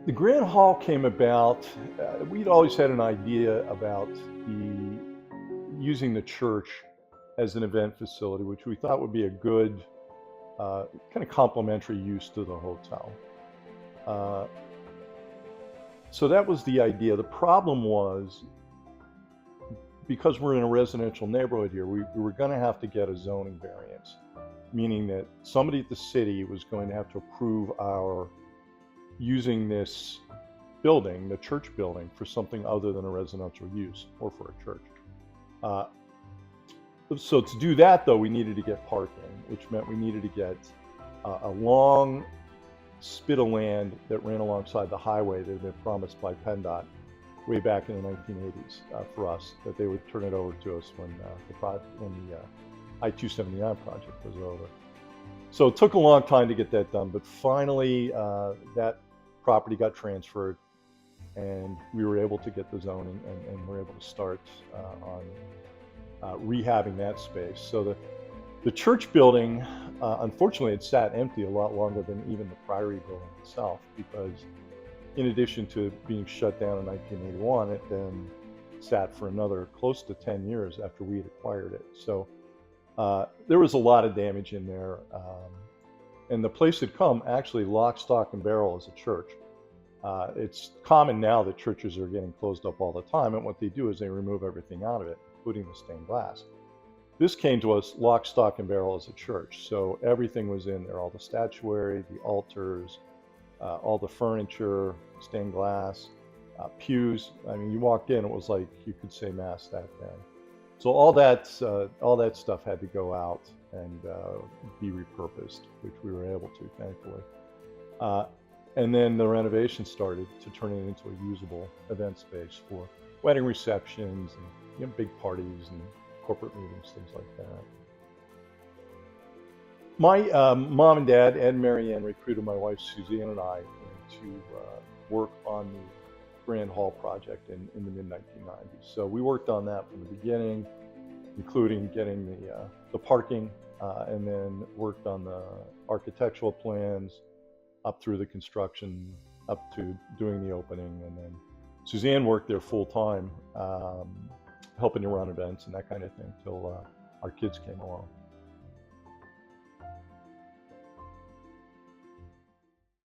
The Grand Hall came about, we'd always had an idea about using the church as an event facility, which we thought would be a good kind of complementary use to the hotel. Uh, so that was the idea. The problem was, because we're in a residential neighborhood here, we were going to have to get a zoning variance, meaning that somebody at the city was going to have to approve our using this building, the church building, for something other than a residential use or for a church. Uh, so to do that, though, we needed to get parking, which meant we needed to get a long spit of land that ran alongside the highway that had been promised by PennDOT way back in the 1980s for us, that they would turn it over to us when the I-279 project was over. So it took a long time to get that done, but finally that property got transferred and we were able to get the zoning and we're able to start on rehabbing that space. So the church building, unfortunately, it sat empty a lot longer than even the Priory building itself, because in addition to being shut down in 1981, it then sat for another close to 10 years after we had acquired it. So there was a lot of damage in there. And the place had come actually lock, stock, and barrel as a church. It's common now that churches are getting closed up all the time, and what they do is they remove everything out of it, including the stained glass. This came to us lock, stock, and barrel as a church. So everything was in there, all the statuary, the altars, all the furniture, stained glass, pews. I mean, you walked in, it was like you could say mass that day. So all that stuff had to go out and be repurposed, which we were able to, thankfully. And then the renovation started to turn it into a usable event space for wedding receptions and big parties and corporate meetings, things like that. My mom and dad and Mary Ann recruited my wife Suzanne and I to work on the Grand Hall project in the mid-1990s. So we worked on that from the beginning, including getting the parking, and then worked on the architectural plans up through the construction, up to doing the opening. And then Suzanne worked there full time, helping to run events and that kind of thing till our kids came along.